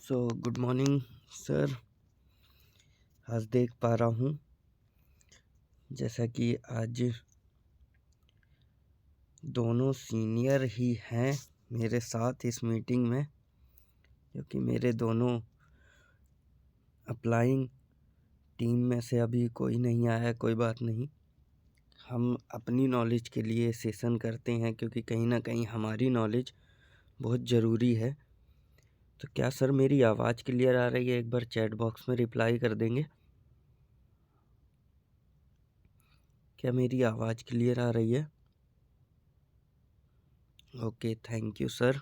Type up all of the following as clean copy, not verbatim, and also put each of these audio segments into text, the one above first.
Good morning sir. आज देख पा रहा हूँ जैसा कि आज दोनों सीनियर ही हैं मेरे साथ इस मीटिंग में, क्योंकि मेरे दोनों अप्लाइंग टीम में से अभी कोई नहीं आया। कोई बात नहीं, हम अपनी नॉलेज के लिए सेशन करते हैं, क्योंकि कहीं ना कहीं हमारी नॉलेज बहुत ज़रूरी है। तो क्या सर मेरी आवाज़ क्लियर आ रही है? एक बार चैट बॉक्स में रिप्लाई कर देंगे। क्या मेरी आवाज़ क्लियर आ रही है? Okay, thank you sir.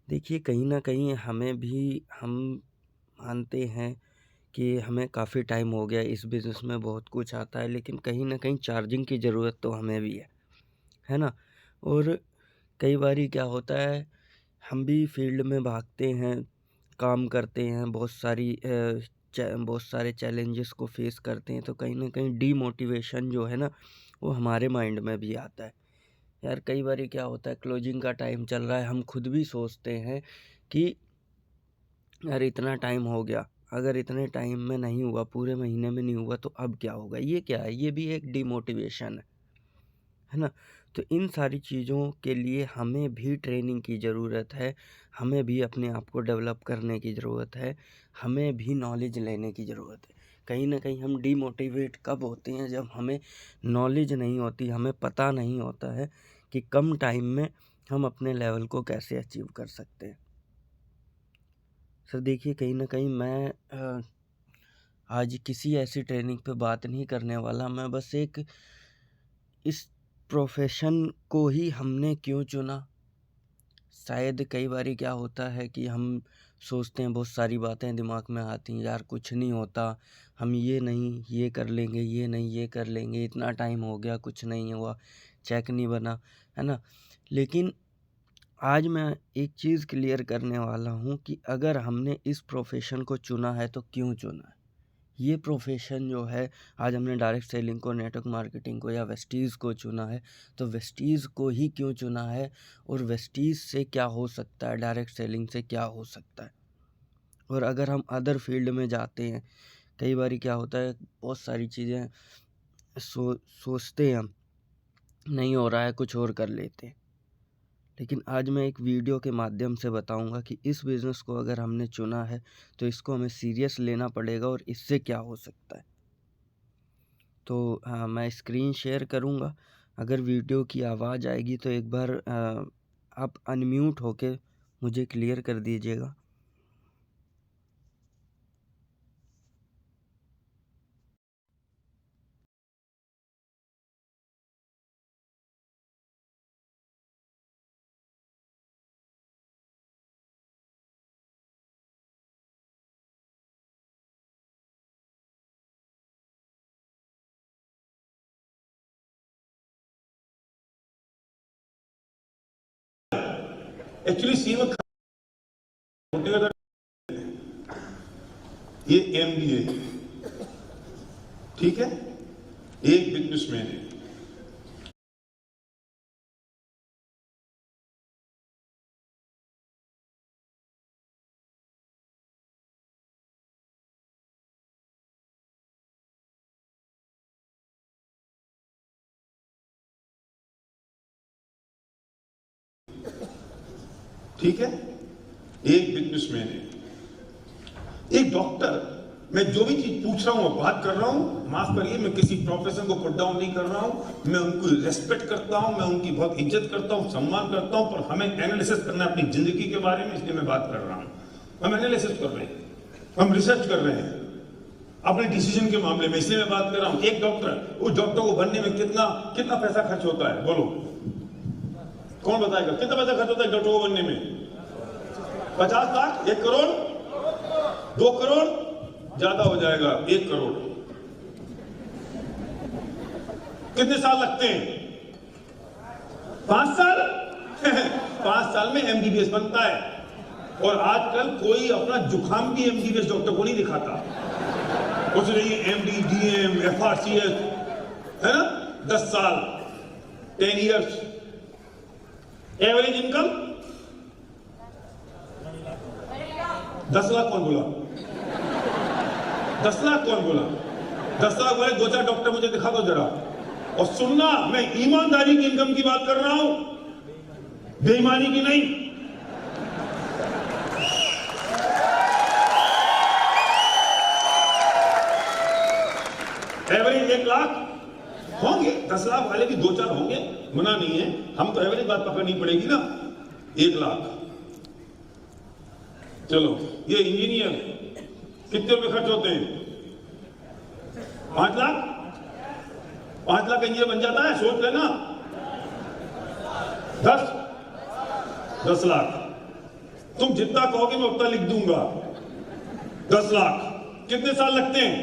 देखिए, कहीं ना कहीं हम मानते हैं कि हमें काफ़ी टाइम हो गया इस बिज़नेस में, बहुत कुछ आता है, लेकिन कहीं ना कहीं चार्जिंग की ज़रूरत तो हमें भी है ना। और कई बारी क्या होता है, हम भी फील्ड में भागते हैं, काम करते हैं, बहुत सारे चैलेंजेस को फेस करते हैं, तो कहीं ना कहीं डीमोटिवेशन जो है ना, वो हमारे माइंड में भी आता है। यार कई बारी क्या होता है, क्लोजिंग का टाइम चल रहा है, हम खुद भी सोचते हैं कि यार इतना टाइम हो गया, अगर इतने टाइम में नहीं हुआ, पूरे महीने में नहीं हुआ, तो अब क्या होगा? ये क्या है? ये भी एक डिमोटिवेशन है ना। तो इन सारी चीज़ों के लिए हमें भी ट्रेनिंग की ज़रूरत है, हमें भी अपने आप को डेवलप करने की ज़रूरत है, हमें भी नॉलेज लेने की ज़रूरत है। कहीं ना कहीं हम डीमोटिवेट कब होते हैं? जब हमें नॉलेज नहीं होती, हमें पता नहीं होता है कि कम टाइम में हम अपने लेवल को कैसे अचीव कर सकते हैं। सर देखिए, कहीं ना कहीं मैं आज किसी ऐसी ट्रेनिंग पे बात नहीं करने वाला। मैं बस एक इस प्रोफेशन को ही हमने क्यों चुना, शायद कई बारी क्या होता है कि हम सोचते हैं, बहुत सारी बातें दिमाग में आती हैं, यार कुछ नहीं होता, हम ये नहीं ये कर लेंगे, ये नहीं ये कर लेंगे, इतना टाइम हो गया कुछ नहीं हुआ, चेक नहीं बना, है ना। लेकिन आज मैं एक चीज़ क्लियर करने वाला हूँ कि अगर हमने इस प्रोफेशन को चुना है तो क्यों चुना है। ये प्रोफेशन जो है, आज हमने डायरेक्ट सेलिंग को, नेटवर्क मार्केटिंग को या वेस्टीज़ को चुना है, तो वेस्टीज़ को ही क्यों चुना है, और वेस्टीज़ से क्या हो सकता है, डायरेक्ट सेलिंग से क्या हो सकता है। और अगर हम अदर फील्ड में जाते हैं, कई बार क्या होता है, बहुत सारी चीज़ें सोचते हैं हम, नहीं हो रहा है, कुछ और कर लेते हैं। लेकिन आज मैं एक वीडियो के माध्यम से बताऊंगा कि इस बिज़नेस को अगर हमने चुना है तो इसको हमें सीरियस लेना पड़ेगा, और इससे क्या हो सकता है। तो मैं स्क्रीन शेयर करूंगा। अगर वीडियो की आवाज़ आएगी तो एक बार आप अनम्यूट होके मुझे क्लियर कर दीजिएगा। एक्चुअली सीमत ये एमबीए, ठीक है, एक बिजनेसमैन है। ठीक है, एक बिजनेसमैन है। एक डॉक्टर, मैं जो भी चीज पूछ रहा हूं बात कर रहा हूं, माफ करिए, मैं किसी प्रोफेशन को पुट डाउन नहीं कर रहा हूं, मैं उनको रेस्पेक्ट करता हूं, मैं उनकी बहुत इज्जत करता हूं, सम्मान करता हूं, पर हमें एनालिसिस करना है अपनी जिंदगी के बारे में, इसलिए मैं बात कर रहा हूं। हम एनालिसिस कर रहे हैं, हम रिसर्च कर रहे हैं अपने डिसीजन के मामले में, इसलिए मैं बात कर रहा हूं। एक डॉक्टर, उस डॉक्टर को बनने में कितना कितना पैसा खर्च होता है, बोलो कौन बताएगा? कितना पैसा खर्च होता है डॉक्टर को बनने में? 50 लाख, 1 करोड़, 2 करोड़, ज्यादा हो जाएगा, 1 करोड़। कितने साल लगते हैं? 5 साल 5 साल में एमबीबीएस बनता है। और आजकल कोई अपना जुखाम भी एमबीबीएस डॉक्टर को नहीं दिखाता। कुछ नहीं, एमडी, डीएम, एफआरसीएस, है ना, 10 साल, 10 इयर्स। एवरेज इनकम 10 लाख कौन बोला? 10 लाख कौन बोला? 10 लाख बोले 2-4 डॉक्टर मुझे दिखा दो जरा। और सुनना, मैं ईमानदारी की इनकम की बात कर रहा हूं, बेईमानी की नहीं। एवरेज 1 लाख होंगे, 10 लाख वाले की 2-4 होंगे, मना नहीं है, हम तो एवरेज बात पकड़नी पड़ेगी ना। 1 लाख, चलो ये इंजीनियर कितने रुपए खर्च होते हैं? 5 लाख। 5 लाख इंजीनियर बन जाता है, सोच लेना। 10 लाख, तुम जितना कहोगे मैं उतना लिख दूंगा। 10 लाख कितने साल लगते हैं?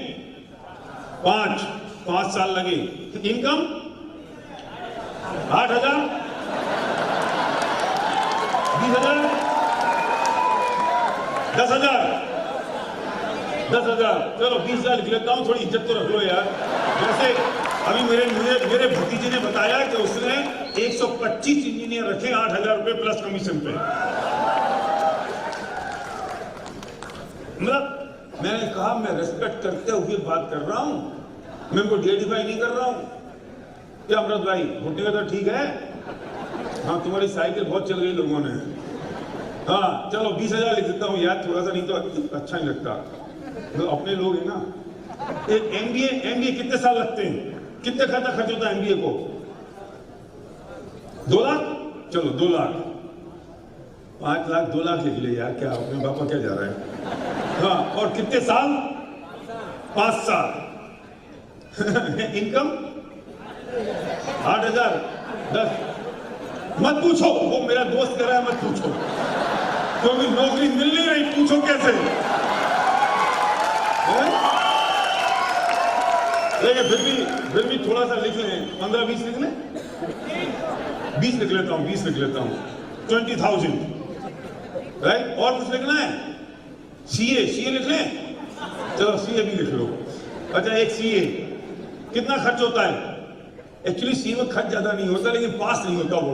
5 साल लगे। इनकम 8,000, 20,000, 10,000। चलो 20,000 लिख लेता हूं, थोड़ी इज्जत तो रख लो यार। जैसे अभी मेरे भतीजे ने बताया कि उसने 125 इंजीनियर रखे 8,000 रुपए प्लस कमीशन पे। मतलब मैंने कहा मैं रेस्पेक्ट करते हुए बात कर रहा हूं, मैं उनको डिफाई नहीं कर रहा हूं। क्या अमृत भाई, घुटने का तो ठीक है? हाँ, तुम्हारी साइकिल बहुत चल गई लोगों ने। हाँ चलो 20,000 लिख देता हूँ यार, थोड़ा सा, नहीं तो अच्छा नहीं लगता, तो अपने लोग हैं ना। एक एमबीए कितने साल लगते हैं? कितने खाता खर्च होता है एमबीए को? 2 लाख। चलो 2 लाख, 5 लाख 2 लाख लिख ले यार, क्या अपने पापा क्या जा रहा है। हाँ, और कितने साल? 5 साल। इनकम 8,000, 10। मत पूछो, वो मेरा दोस्त कह रहा है मत पूछो, क्योंकि नौकरी मिल नहीं रही, पूछो कैसे। लेकिन फिर भी थोड़ा सा लिख लें, 15-20 लिख लें। 20 लिख लेता हूं, 20 लिख लेता हूं, 20,000, राइट। और कुछ लिखना है? सीए लिख लें, चलो सीए भी लिख लो। अच्छा, एक सीए कितना खर्च होता है? एक्चुअली सीए में खर्च ज्यादा नहीं होता, लेकिन पास नहीं होता वो।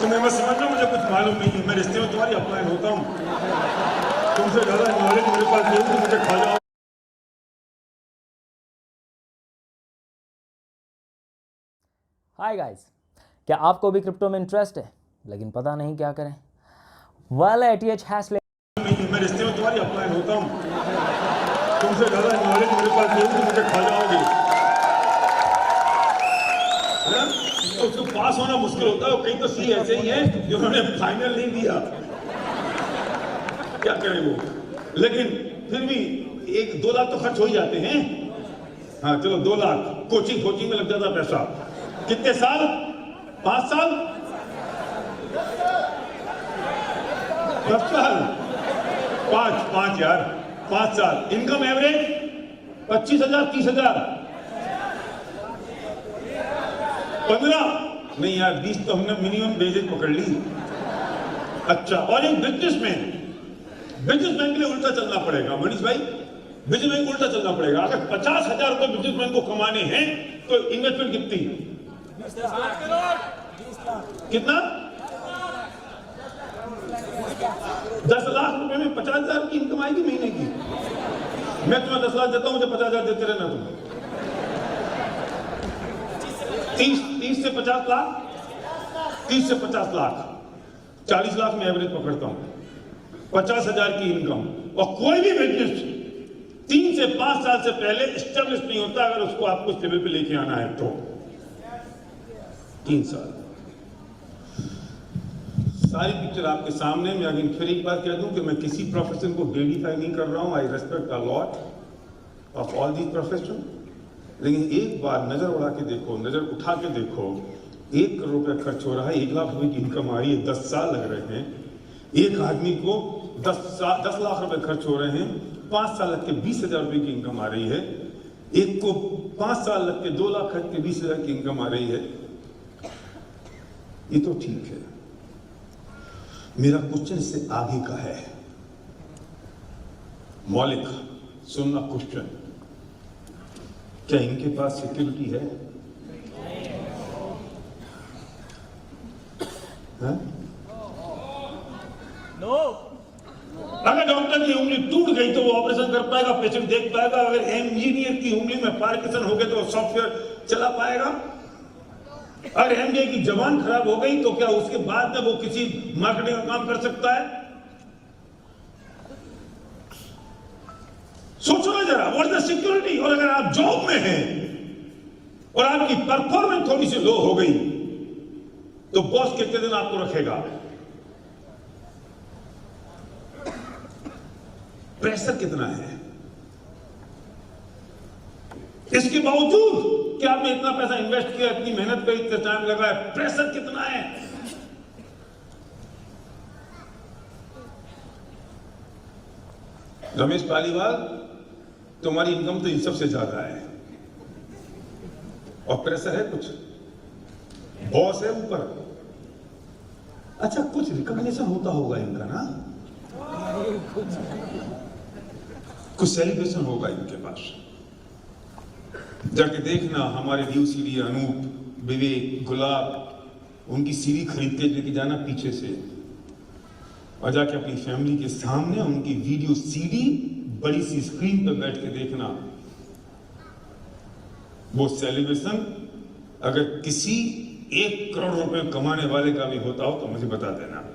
तुम्हें मत समझना मुझे कुछ मालूम नहीं है, मैं रिश्ते में तुम्हारी अपलाइन होता हूँ, तुमसे ज्यादा नॉलेज मेरे पास नहीं, तो मुझे खा जाओ। हाय गाइस, क्या आपको भी क्रिप्टो में इंटरेस्ट है लेकिन पता नहीं क्या करें? वेल, ATH हैश मैं रिश्ते में तुम्हारी अपलाइन होता हूँ, तुमसे ज्यादा नॉलेज मेरे पास नहीं, तो मुझे खा जाओगे। तो उसको पास होना मुश्किल होता है, कई तो सी ऐसे ही हैं जिन्होंने फाइनल नहीं दिया, क्या करें वो। लेकिन फिर भी 1-2 लाख तो खर्च हो ही जाते हैं। हाँ चलो 2 लाख, कोचिंग में लग जाता पैसा। कितने साल? 5 साल, 10 साल, 5 यार, 5 साल। इनकम एवरेज 25,000, 30,000, 15 नहीं यार, 20 तो हमने मिनिमम बेसिक पकड़ ली। अच्छा, और एक बिजनेसमैन के लिए उल्टा चलना पड़ेगा मनीष भाई, बिजनेसमैन को उल्टा चलना पड़ेगा। अगर 50,000 रुपए बिजनेसमैन को कमाने हैं तो इन्वेस्टमेंट कितनी? कितना? 10 लाख रुपए में 50,000 की इनकम आएगी महीने की। मैं तुम्हें 10 लाख देता हूं, मुझे 50,000 देते रहना तुम। 30 से 50 लाख, 30 से 50 लाख, 40 लाख में एवरेज पकड़ता हूं। 50,000 की इनकम, और कोई भी बिजनेस 3 से 5 साल से पहले एस्टेब्लिश नहीं होता, अगर उसको आपको इस लेवल पे लेके आना है तो 3 साल। सारी पिक्चर आपके सामने। मैं अगेन फिर एक बार कह दूं कि मैं किसी प्रोफेशन को डिग्निफाई नहीं कर रहा हूं। आई respect a lot of all these profession, लेकिन एक बार नजर उड़ा के देखो, नजर उठा के देखो, 1 करोड़ रुपया खर्च हो रहा है, 1 लाख रुपए की इनकम आ रही है, 10 साल लग रहे हैं। एक आदमी को 10 लाख रुपए खर्च हो रहे हैं, 5 साल लग के 20,000 रुपए की इनकम आ रही है। एक को 5 साल लग के 2 लाख खर्च के 20,000 की इनकम आ रही है। ये तो ठीक है। मेरा क्वेश्चन इससे आगे का है, मौलिक सुनना क्वेश्चन, क्या इनके पास सिक्योरिटी है? अगर डॉक्टर की उंगली टूट गई तो वो ऑपरेशन कर पाएगा, पेशेंट देख पाएगा। अगर इंजीनियर की उंगली में पार्किंसन हो गया तो सॉफ्टवेयर चला पाएगा। अगर एमबीए की जबान खराब हो गई तो क्या उसके बाद में वो किसी मार्केटिंग का काम कर सकता है? सोचो ना जरा, व्हाट इज द सिक्योरिटी। और अगर आप जॉब में हैं और आपकी परफॉर्मेंस थोड़ी सी लो हो गई तो बॉस कितने दिन आपको रखेगा? प्रेशर कितना है? इसके बावजूद कि आपने इतना पैसा इन्वेस्ट किया, इतनी मेहनत पे इतना टाइम लगा है, प्रेशर कितना है? रमेश पालीवाल, तुम्हारी इनकम तो इन सबसे ज्यादा है और प्रेशर है कुछ, बॉस है ऊपर। अच्छा, कुछ रिकॉग्निशन होता होगा इनका ना, कुछ सेलिब्रेशन होगा इनके पास। जाके देखना, हमारे न्यू सीडी अनूप, विवेक, गुलाब, उनकी सीडी खरीद के लेके जाना पीछे से और जाके अपनी फैमिली के सामने उनकी वीडियो सीडी बड़ी सी स्क्रीन पर बैठ के देखना। वो सेलिब्रेशन अगर किसी 1 करोड़ रुपए कमाने वाले का भी होता हो तो मुझे बता देना।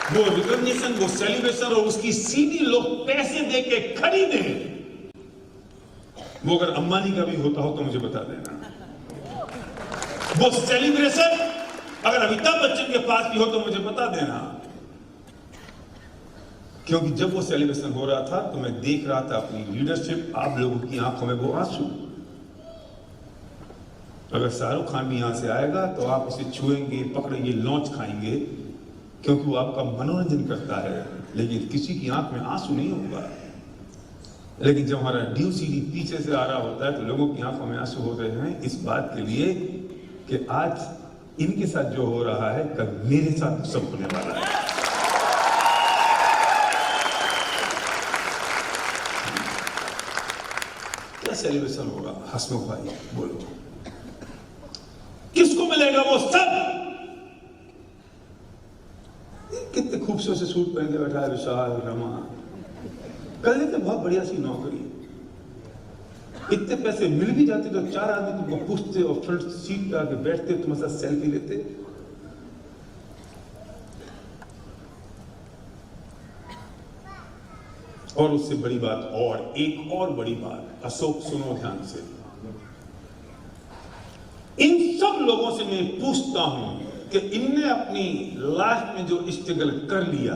वो रिकॉग्निशन, वो सेलिब्रेशन और उसकी सीडी लोग पैसे दे के खरीदे, वो अगर अंबानी का भी होता हो तो मुझे बता देना। वो सेलिब्रेशन अगर अमिताभ बच्चन के पास भी हो तो मुझे बता देना। क्योंकि जब वो सेलिब्रेशन हो रहा था तो मैं देख रहा था अपनी लीडरशिप, आप लोगों की आंखों में वो आंसू। अगर शाहरुख खान भी यहां से आएगा तो आप उसे छुएंगे, पकड़ेंगे, लॉन्च खाएंगे, क्योंकि वो आपका मनोरंजन करता है, लेकिन किसी की आंख में आंसू नहीं होगा। लेकिन जब हमारा ड्यू सीडी पीछे से आ रहा होता है तो लोगों की आंखों में आंसू होते हैं इस बात के लिए कि आज इनके साथ जो हो रहा है कल मेरे साथ सब होने वाला है। क्या सेलिब्रेशन होगा? हसमुख भाई बोलो, किसको मिलेगा वो सब? कितने खूबसूरत से सूट पहन के बैठा है विशाल, रमा, कर लेते बहुत बढ़िया सी नौकरी। इतने पैसे मिल भी जाते तो 4 आदमी तुमको पूछते और फ्रंट सीट पे आके बैठते, तुम्हारे साथ सेल्फी लेते। और उससे बड़ी बात, और एक और बड़ी बात, अशोक सुनो ध्यान से, इन सब लोगों से मैं पूछता हूं कि इनने अपनी लाइफ में जो स्ट्रगल कर लिया,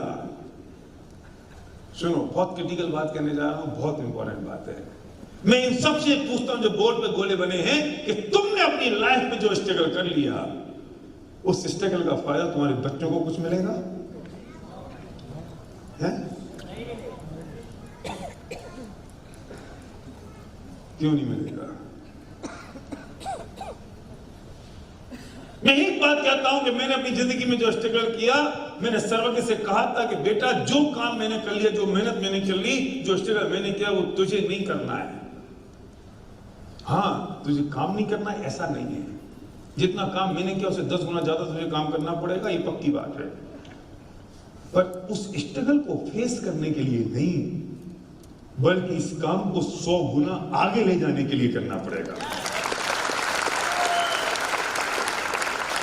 सुनो बहुत क्रिटिकल बात करने जा रहा हूं, बहुत इंपॉर्टेंट बात है। मैं इन सब से पूछता हूं जो बोर्ड पे गोले बने हैं कि तुमने अपनी लाइफ में जो स्ट्रगल कर लिया, उस स्ट्रगल का फायदा तुम्हारे बच्चों को कुछ मिलेगा? है? क्यों नहीं मिलेगा? मैं एक बात कहता हूं कि मैंने अपनी जिंदगी में जो स्ट्रगल किया, मैंने सर्वज्ञ से कहा था कि बेटा जो काम मैंने कर लिया, जो मेहनत मैंने कर ली, जो स्ट्रगल मैंने किया, वो तुझे नहीं करना है। हाँ, तुझे काम नहीं करना है ऐसा नहीं है, जितना काम मैंने किया उससे 10 गुना ज्यादा तुझे काम करना पड़ेगा, ये पक्की बात है। पर उस स्ट्रगल को फेस करने के लिए नहीं, बल्कि इस काम को 100 गुना आगे ले जाने के लिए करना पड़ेगा।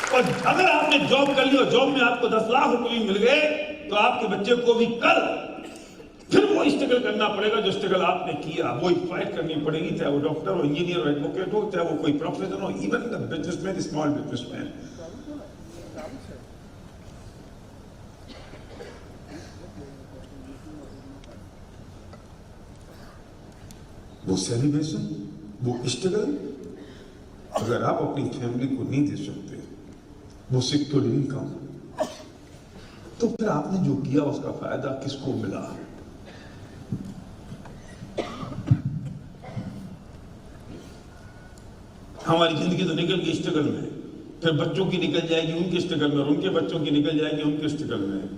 और अगर आपने जॉब कर ली और जॉब में आपको 10 लाख रुपए भी मिल गए तो आपके बच्चे को भी कल फिर वो स्ट्रगल करना पड़ेगा जो स्ट्रगल आपने किया, वो फाइट करनी पड़ेगी, चाहे वो डॉक्टर हो, इंजीनियर हो, एडवोकेट हो, चाहे वो कोई प्रोफेसर हो, even the businessman, small businessman. वो सेलिब्रेशन, वो स्ट्रगल अगर आप अपनी फैमिली को नहीं दे सकते, वो सिक्योर इनकम, तो फिर आपने जो किया उसका फायदा किसको मिला? हमारी जिंदगी तो निकल गई स्ट्रगल में, फिर बच्चों की निकल जाएगी उनके स्ट्रगल में, और उनके बच्चों की निकल जाएगी उनके स्ट्रगल में।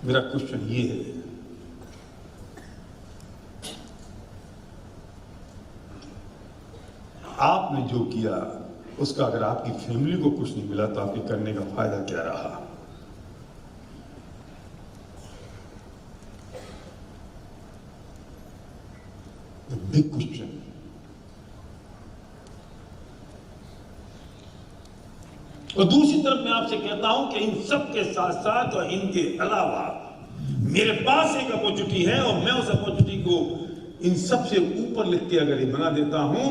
मेरा क्वेश्चन ये है, आपने जो किया उसका अगर आपकी फैमिली को कुछ नहीं मिला तो आपके करने का फायदा क्या रहा? The big question. और दूसरी तरफ मैं आपसे कहता हूं कि इन सब के साथ साथ और इनके अलावा मेरे पास एक अपॉर्चुनिटी है और मैं उस अपॉर्चुनिटी को इन सब से ऊपर लिख के अगर ये बना देता हूं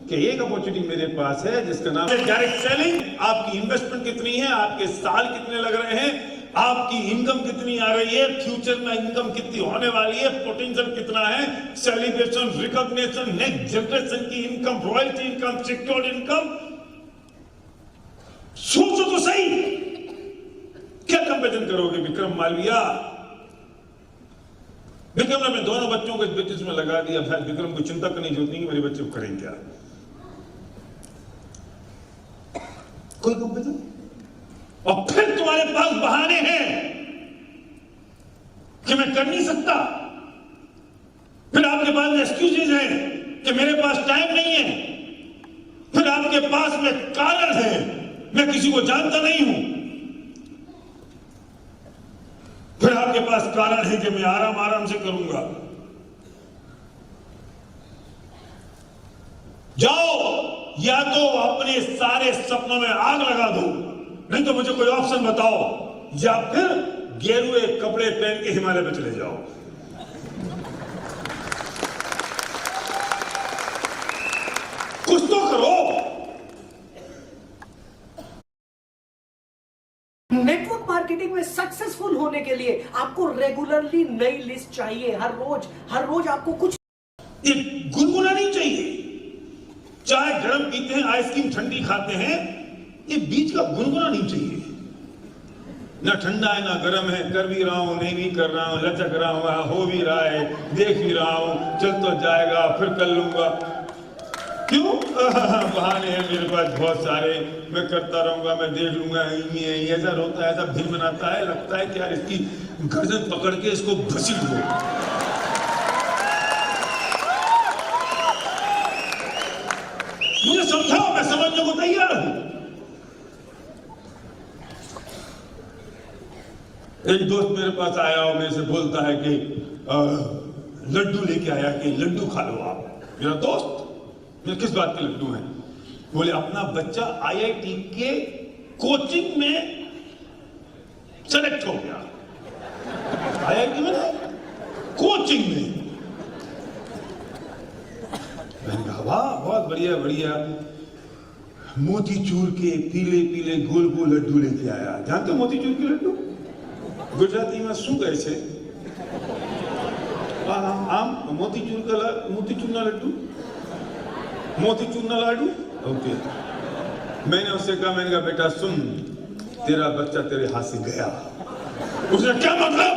कि एक अपॉर्चुनिटी मेरे पास है जिसका नाम है डायरेक्ट सेलिंग। आपकी इन्वेस्टमेंट कितनी है, आपके साल कितने लग रहे हैं, आपकी इनकम कितनी आ रही है, फ्यूचर में इनकम कितनी होने वाली है, पोटेंशियल कितना है, सेलिब्रेशन, रिकॉग्निशन, नेक्स्ट जनरेशन की income, royalty income, secured income. सोचो तो सही, क्या कंपेरिजन करोगे विक्रम मालविया? विक्रम ने अपने दोनों बच्चों को इस बिजनेस में लगा दिया। भाई विक्रम को चिंता करने की जरूरत नहीं कि मेरे बच्चे करें क्या। कोई कंपेरिजन? और फिर तुम्हारे पास बहाने हैं कि मैं कर नहीं सकता। फिर आपके पास एक्सक्यूजेज हैं कि मेरे पास टाइम नहीं है। फिर आपके पास में कारण है, मैं किसी को जानता नहीं हूं। फिर आपके पास कारण है कि मैं आराम से करूंगा। जाओ, या तो अपने सारे सपनों में आग लगा दो, नहीं तो मुझे कोई ऑप्शन बताओ, या फिर गेरुए कपड़े पहन के हिमालय में चले जाओ। कुछ तो करो। नेटवर्क मार्केटिंग में सक्सेसफुल होने के लिए आपको रेगुलरली नई लिस्ट चाहिए। हर रोज आपको कुछ ये गुनगुनानी चाहिए। चाय गर्म पीते हैं, आइसक्रीम ठंडी खाते हैं, ये बीच का गुनगुना नहीं चाहिए। ना ठंडा है ना गर्म है, कर भी रहा हूं, नहीं भी कर रहा हूं, लचक रहा हूं, हो भी रहा है, देख भी रहा हूं, चल तो जाएगा, फिर कर लूंगा। क्यों? बहाने हैं मेरे पास बहुत सारे, मैं करता रहूंगा, मैं देख लूंगा, ऐसा रोता है, ऐसा भिन बनाता है, लगता है कि यार इसकी गर्दन पकड़ के इसको घसीट दो। मुझे समझाओ, मैं समझने को तैयार हूं। एक दोस्त मेरे पास आया और मेरे से बोलता है कि लड्डू लेके आया कि लड्डू खा लो आप। मेरा दोस्त, मेरे किस बात के लड्डू हैं? बोले अपना बच्चा आईआईटी के कोचिंग में सेलेक्ट हो गया। आईआईटी में ना, कोचिंग में। मैंने कहा वाह, बहुत बढ़िया बढ़िया। मोतीचूर के पीले पीले गोल गोल लड्डू लेके आया। जानते हो मोतीचूर के लड्डू? गुजराती में શું કહે છે? આમ मोतीचूर ना लड्डू, मोतीचूर ना लाडू। ओके, मैंने उससे कहा, मैंने कहा बेटा सुन, तेरा बच्चा तेरे हाथ से गया। उसने क्या मतलब?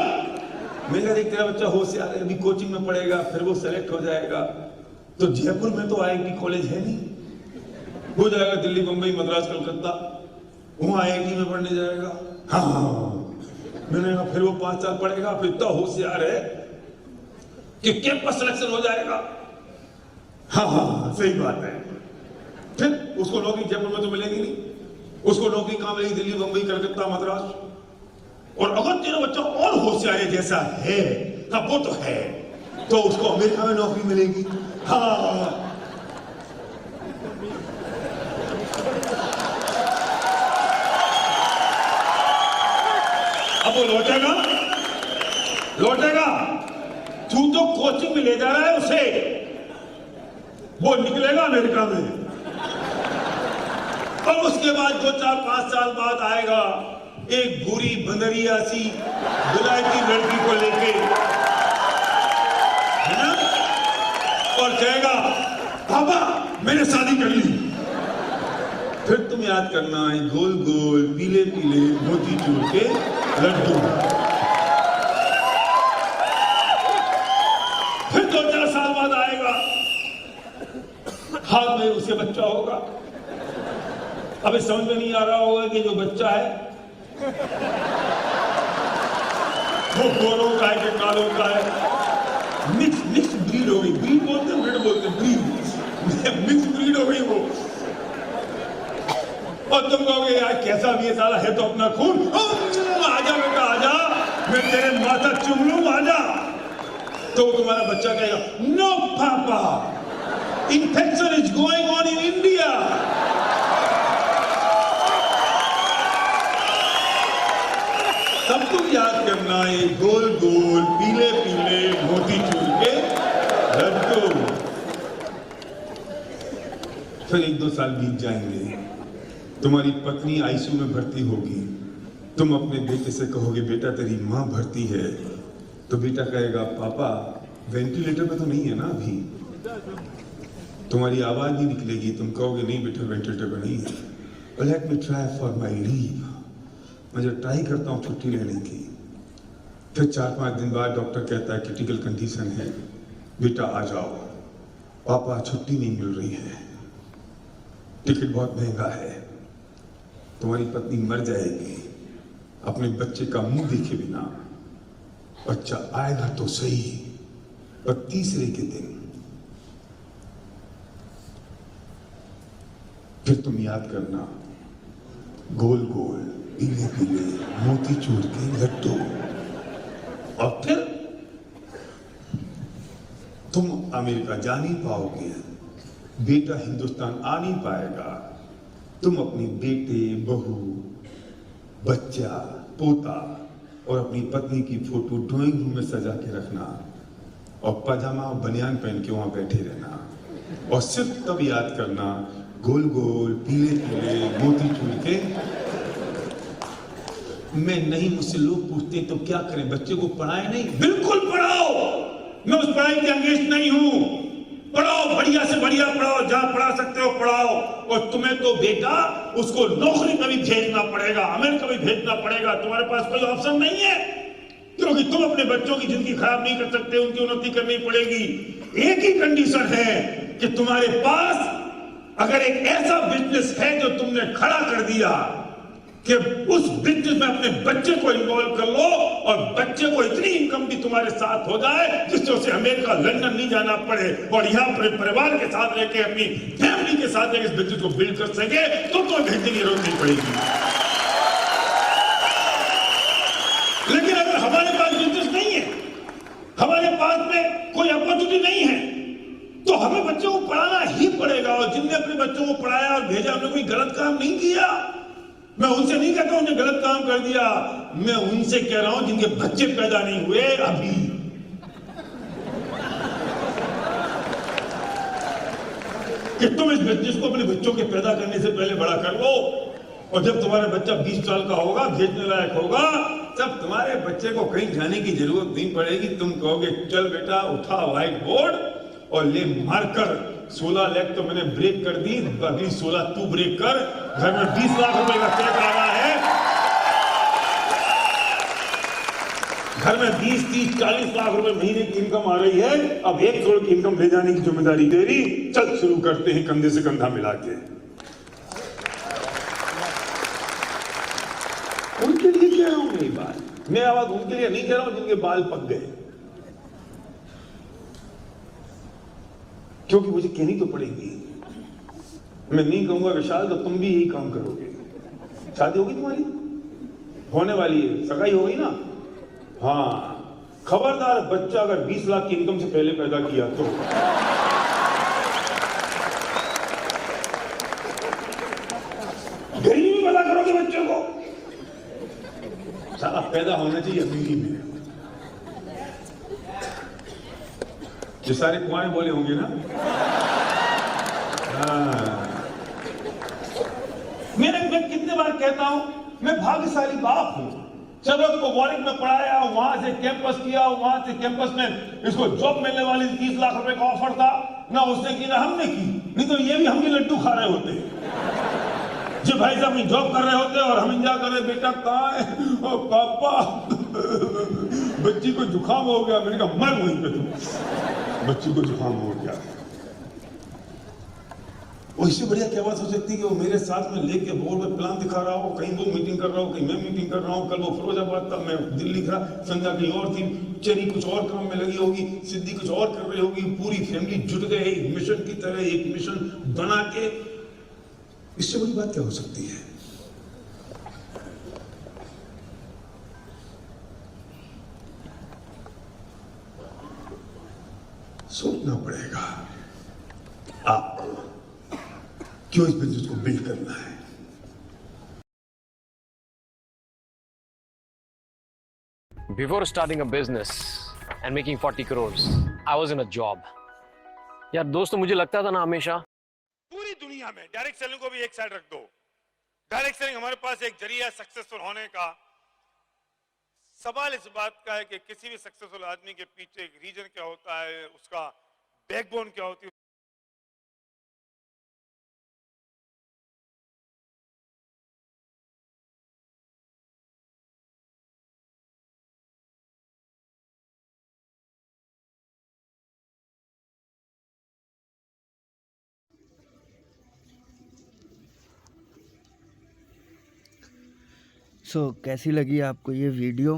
मैंने कहा देख, तेरा बच्चा होशियार है, अभी कोचिंग में पढ़ेगा, फिर वो सेलेक्ट हो जाएगा। तो जयपुर में तो आईआईटी कॉलेज है नहीं, हो जाएगा दिल्ली, मुंबई, मद्रास, कलकत्ता, वहां आईआईटी में पढ़ने जाएगा। हाँ, मैंने कहा फिर वो 5 साल पढ़ेगा, फिर इतना होशियार है कि कैंपस सिलेक्शन हो जाएगा। हाँ, सही बात है। फिर उसको नौकरी जयपुर में तो मिलेगी नहीं, उसको नौकरी कहां मिलेगी? दिल्ली, मुंबई, कलकत्ता, मद्रास। और अगर तेरा बच्चा और होशियार जैसा है, हाँ वो तो है, तो उसको अमेरिका में नौकरी मिलेगी। हाँ, अब वो लौटेगा। तू तो कोचिंग में ले जा रहा है उसे, वो निकलेगा अमेरिका में। और उसके बाद 2, 4, 5 साल बाद आएगा एक बुरी बंदरिया सी बुलायती लड़की को लेके, है ना, और कहेगा पापा मैंने शादी कर ली। फिर तुम याद करना है गोल गोल पीले पीले मोतीचूर के लड्डू। फिर 2-4 साल बाद आएगा, हाथ में उसके बच्चा होगा। अभी समझ में नहीं आ रहा होगा कि जो बच्चा है वो गोरों का है कि कालों का है। मिक्स ब्रीड हो गई। ब्रीड बोलते हैं, ब्रीड बोलते हैं, ब्रीड, मिक्स ब्रीड हो गई वो। और तुम कहोगे यार कैसा भी ये साला है तो अपना खून, आजा बेटा आजा, मैं तेरे माथा चूम लूं, आजा। तो तुम्हारा बच्चा कहेगा नो पापा, infection is going on in India. तब तुम याद करना ये गोल गोल पीले पीले मोतीचूर के लड्डू। फिर 1-2 साल बीत जाएंगे, तुम्हारी पत्नी आईसीयू में भर्ती होगी, तुम अपने बेटे से कहोगे बेटा तेरी माँ भर्ती है, तो बेटा कहेगा पापा वेंटिलेटर पे तो नहीं है ना अभी। तुम्हारी आवाज नहीं निकलेगी, तुम कहोगे नहीं बेटा वेंटिलेटर पे नहीं है। Let me try for my leave, मैं जो ट्राई करता हूँ छुट्टी लेने की। फिर 4-5 दिन बाद डॉक्टर कहता है क्रिटिकल कंडीशन है, बेटा आ जाओ। पापा छुट्टी नहीं मिल रही है, टिकट बहुत महंगा है। तुम्हारी पत्नी मर जाएगी अपने बच्चे का मुंह देखे बिना। बच्चा आएगा तो सही, पर तीसरे के दिन फिर तुम याद करना गोल गोल पीले पीले मोतीचूर के लड्डू। और फिर तुम अमेरिका जा नहीं पाओगे, बेटा हिंदुस्तान आ नहीं पाएगा। तुम अपनी बेटे बहू बच्चा पोता और अपनी पत्नी की फोटो ड्राइंग रूम में सजा के रखना और पजामा और बनियान पहन के वहां बैठे रहना। और सिर्फ तब याद करना गोल गोल पीले पीले मोतीचूर के। मैं नहीं, मुझसे लोग पूछते तो क्या करें, बच्चे को पढ़ाए नहीं? बिल्कुल पढ़ाओ, मैं उस पढ़ाई के अगेंस्ट नहीं हूं। पढ़ाओ, बढ़िया से बढ़िया पढ़ाओ, जहां पढ़ा सकते हो पढ़ाओ। और तुम्हें तो बेटा उसको नौकरी में भी भेजना पड़ेगा, अमेरिका भी भेजना पड़ेगा, तुम्हारे पास कोई ऑप्शन नहीं है, क्योंकि तुम अपने बच्चों की जिंदगी खराब नहीं कर सकते, उनकी उन्नति करनी पड़ेगी। एक ही कंडीशन है कि तुम्हारे पास अगर एक ऐसा बिजनेस है जो तुमने खड़ा कर दिया कि उस बिजनेस में अपने बच्चे को इन्वॉल्व कर लो और बच्चे को इतनी इनकम भी तुम्हारे साथ हो जाए जिससे उसे अमेरिका लंदन नहीं जाना पड़े और यहाँ अपने परिवार के साथ रहकर अपनी फैमिली के साथ इस बिजनेस को बिल्ड कर सके, तो भेजने की जरूरत नहीं पड़ेगी। लेकिन अगर हमारे पास बिजनेस नहीं है, हमारे पास में कोई अपॉर्चुनिटी नहीं है, तो हमें बच्चों को पढ़ाना ही पड़ेगा। और जिनने अपने बच्चों को पढ़ाया और भेजा, हमने कोई गलत काम नहीं किया। मैं उनसे नहीं कहता उन्हें गलत काम कर दिया, मैं उनसे कह रहा हूं जिनके बच्चे पैदा नहीं हुए अभी। कि तुम इस बिजनेस को अपने बच्चों के पैदा करने से पहले बड़ा कर लो, और जब तुम्हारा बच्चा 20 साल का होगा, भेजने लायक होगा, तब तुम्हारे बच्चे को कहीं जाने की जरूरत नहीं पड़ेगी। तुम कहोगे चल बेटा उठा व्हाइट बोर्ड और ले मार्कर, 16 लाख तो मैंने ब्रेक कर दी, अगली 16 तू ब्रेक कर। घर में 20 लाख रुपए का चेक आ रहा है, घर में 20, 30, 40 लाख रुपए महीने की इनकम आ रही है। अब 1 करोड़ की इनकम ले जाने की जिम्मेदारी तेरी। चल शुरू करते हैं कंधे से कंधा मिला के। उनके लिए कह रहा हूं मेरी बात, मैं आवाज उनके लिए नहीं कह रहा हूं जिनके बाल पक गए, क्योंकि मुझे कहनी तो पड़ेगी। मैं नहीं कहूंगा विशाल तो तुम भी यही काम करोगे। शादी होगी तुम्हारी, होने वाली है, सगाई होगी ना? हाँ, खबरदार बच्चा अगर 20 लाख की इनकम से पहले पैदा किया तो। गरीबी में पैदा करोगे बच्चों को, साला पैदा होना चाहिए अमीरी में। जो सारे कुआं बोले होंगे ना, मैं कितने बार कहता हूं मैं भाग्यशाली बाप हूं। चलो को वॉरिक में पढ़ाया, वहां से कैंपस किया, वहां से कैंपस में इसको जॉब मिलने वाली 30 लाख रुपए का ऑफर था, ना उसने की ना हमने की, नहीं तो ये भी हम भी लड्डू खा रहे होते। जो भाई साहब जॉब कर रहे होते और हम इंतजार कर रहे, बेटा कहाँ है? ओ पापा बच्ची को जुकाम हो गया। मैंने कहा मर वहीं पे तुम, बच्ची को जुकाम हो गया। इससे बढ़िया क्या बात हो सकती है कि वो मेरे साथ में लेके बोर्ड में प्लान दिखा रहा हो, कहीं वो मीटिंग कर रहा हो, कहीं मैं मीटिंग कर रहा हूँ, कल वो फिरोजाबाद था, मैं दिल्ली था, संध्या कहीं और थी, चेरी कुछ और काम में लगी होगी, सिद्धि कुछ और कर रही होगी, पूरी फैमिली जुट गए एक मिशन की तरह, एक मिशन बना के। इससे बड़ी बात क्या हो सकती है? सोचना पड़ेगा आपको क्यों इस बिजनेस को बिल्ड करना है। Before starting a business and making 40 crores, I was in a job. यार दोस्तों मुझे लगता था ना हमेशा पूरी दुनिया में डायरेक्ट सेलिंग को भी एक साइड रख दो। डायरेक्ट सेलिंग हमारे पास एक जरिया सक्सेसफुल होने का। सवाल इस बात का है कि किसी भी सक्सेसफुल आदमी के पीछे एक रीजन क्या होता है, उसका बैकबोन क्या होती है। कैसी लगी आपको ये वीडियो,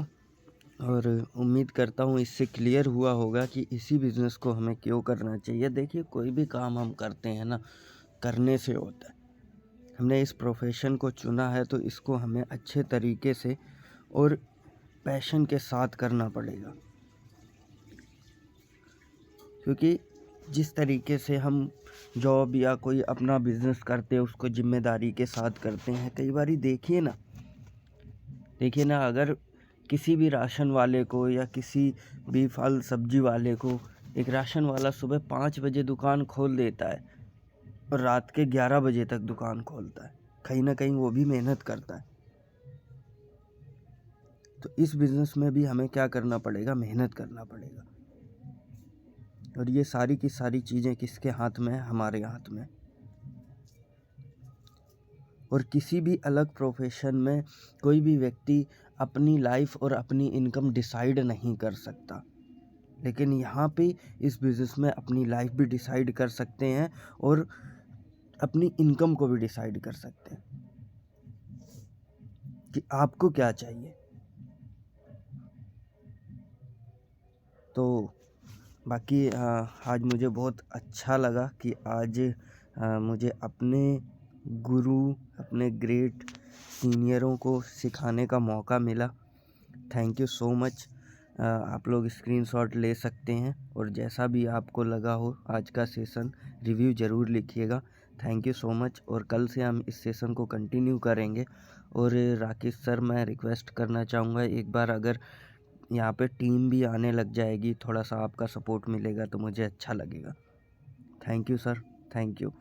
और उम्मीद करता हूँ इससे क्लियर हुआ होगा कि इसी बिज़नेस को हमें क्यों करना चाहिए। देखिए, कोई भी काम हम करते हैं ना, करने से होता है। हमने इस प्रोफेशन को चुना है तो इसको हमें अच्छे तरीके से और पैशन के साथ करना पड़ेगा, क्योंकि जिस तरीके से हम जॉब या कोई अपना बिज़नेस करते हैं उसको ज़िम्मेदारी के साथ करते हैं। कई बारी देखिए ना, अगर किसी भी राशन वाले को या किसी भी फल सब्जी वाले को, एक राशन वाला सुबह 5 बजे दुकान खोल देता है और रात के 11 बजे तक दुकान खोलता है, कहीं ना कहीं वो भी मेहनत करता है। तो इस बिज़नेस में भी हमें क्या करना पड़ेगा? मेहनत करना पड़ेगा। और ये सारी की सारी चीज़ें किसके हाथ में है? हमारे हाथ में। और किसी भी अलग प्रोफेशन में कोई भी व्यक्ति अपनी लाइफ और अपनी इनकम डिसाइड नहीं कर सकता, लेकिन यहाँ पे इस बिज़नेस में अपनी लाइफ भी डिसाइड कर सकते हैं और अपनी इनकम को भी डिसाइड कर सकते हैं कि आपको क्या चाहिए। तो बाकी आज मुझे बहुत अच्छा लगा कि आज मुझे अपने गुरु, अपने ग्रेट सीनियरों को सिखाने का मौका मिला। Thank you so much. आप लोग स्क्रीनशॉट ले सकते हैं, और जैसा भी आपको लगा हो आज का सेशन, रिव्यू ज़रूर लिखिएगा। Thank you so much. और कल से हम इस सेशन को कंटिन्यू करेंगे। और राकेश सर, मैं रिक्वेस्ट करना चाहूँगा, एक बार अगर यहाँ पे टीम भी आने लग जाएगी, थोड़ा सा आपका सपोर्ट मिलेगा तो मुझे अच्छा लगेगा। Thank you sir, thank you.